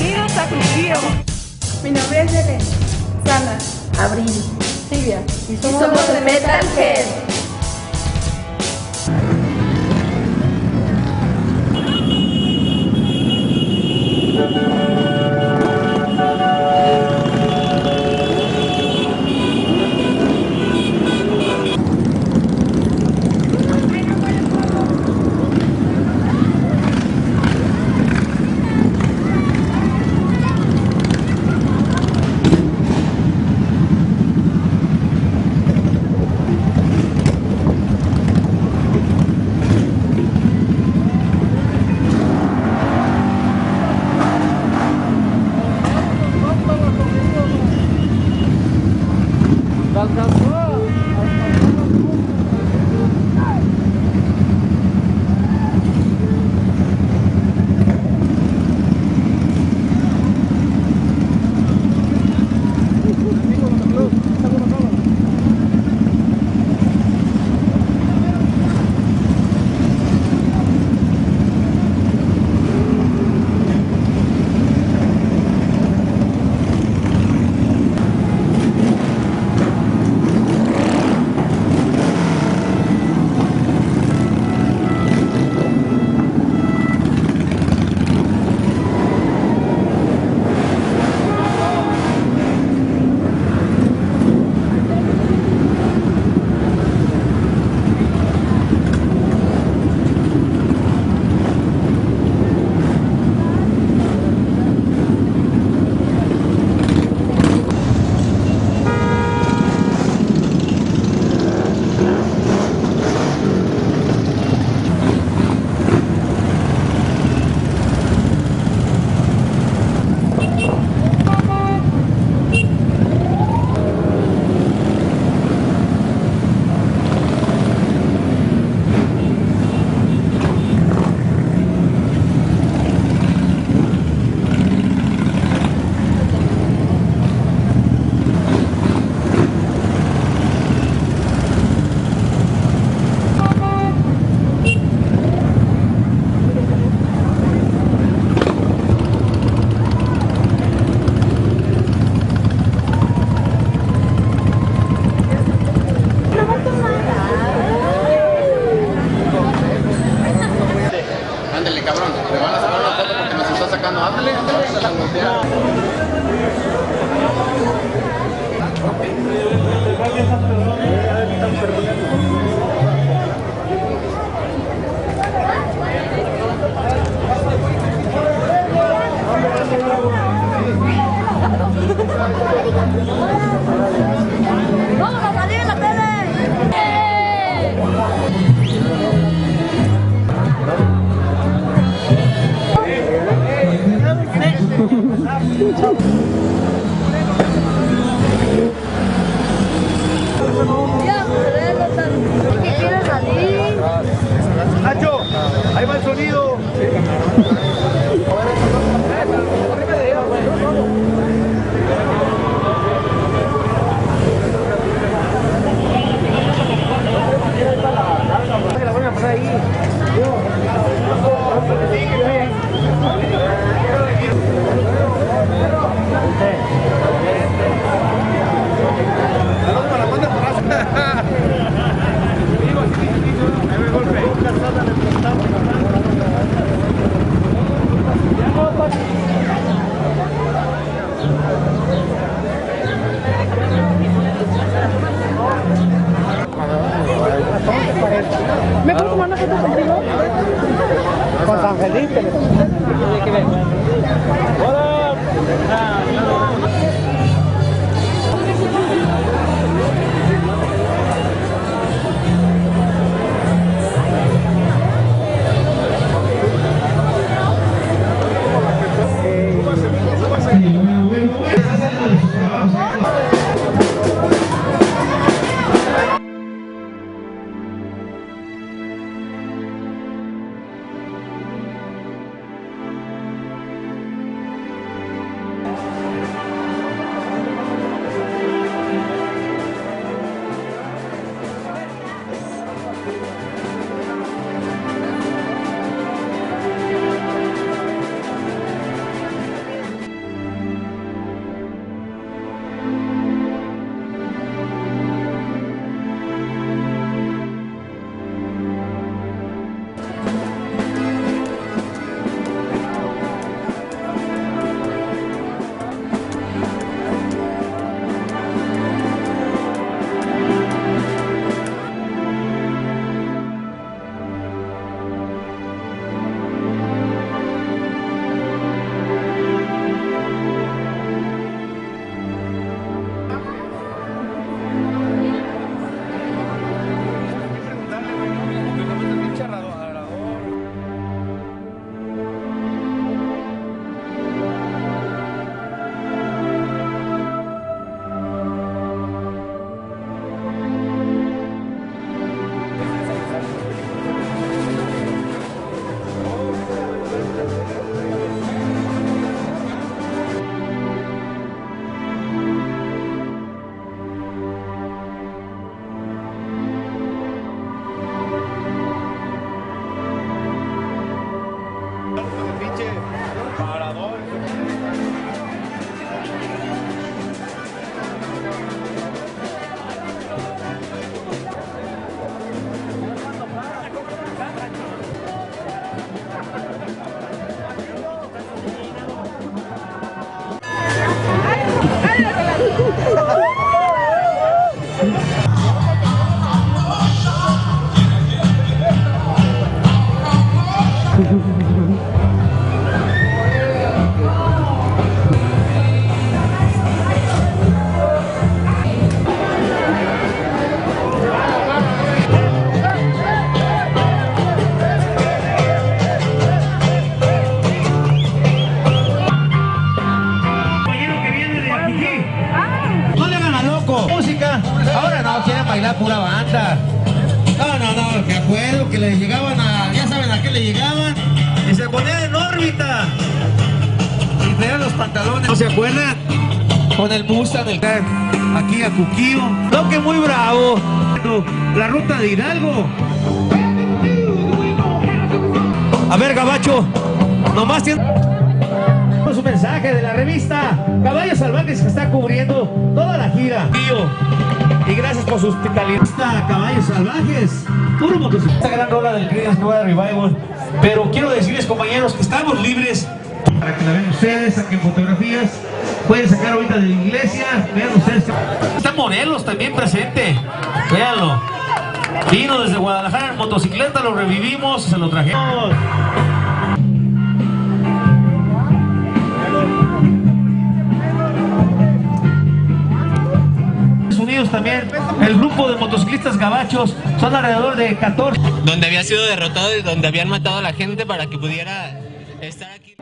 Bienvenidos a Crujío. Mi nombre es Belén. Sana, Abril. Silvia. Y somos de Metalhead. Ándale, cabrón, me van a sacar una foto porque nos está sacando. Ándale, ¡Vamos a salir en la tele! ¿Por qué quieres salir? Nacho, ahí va el sonido. La van a pasar ahí. ¿Me puedo tomar una foto contigo? Con San Felipe. pinche parador. No le hagan a loco. Música. Ahora no, quieren bailar pura banda. No, que acuerdo que le llegaban a... Ya saben a qué le llegaban. Y se ponían en órbita. Y traían los pantalones. ¿No se acuerdan? Con el Mustang del... Aquí a Cuquío. No, que muy bravo. La ruta de Hidalgo. A ver, Gabacho. Nomás tiene... Su mensaje de la revista Caballos Salvajes que está cubriendo toda la gira. Y gracias por su hospitalidad. Caballos Salvajes, puro motociclista. Esta gran rola del Creedence Nueva Revival. Pero quiero decirles, compañeros, que estamos libres para que la vean ustedes, saquen fotografías. Pueden sacar ahorita de la iglesia. Vean ustedes. Está Morelos también presente. Véanlo. Vino desde Guadalajara en motocicleta, lo revivimos, se lo trajimos. Unidos también, el grupo de motociclistas gabachos, son alrededor de 14. Donde había sido derrotado y donde habían matado a la gente para que pudiera estar aquí.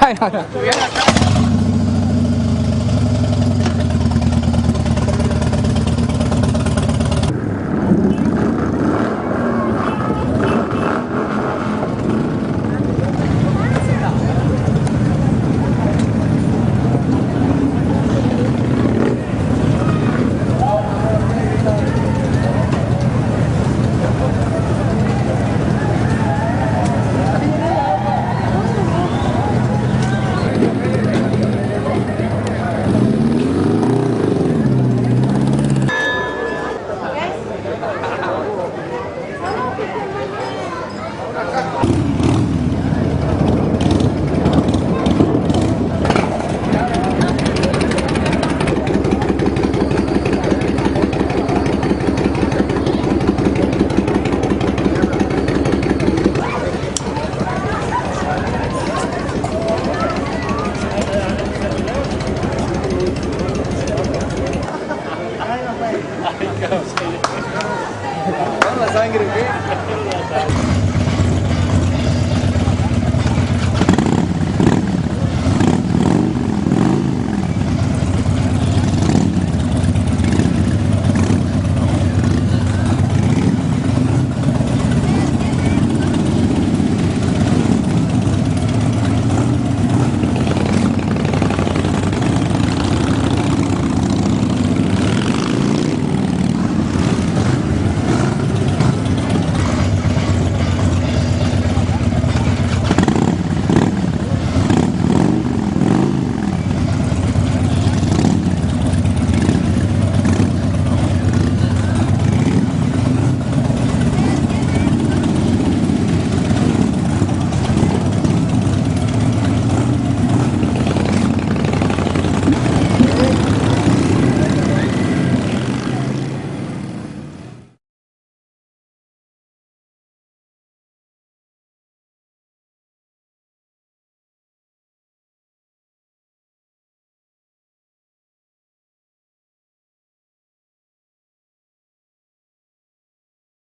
Ay, no, no.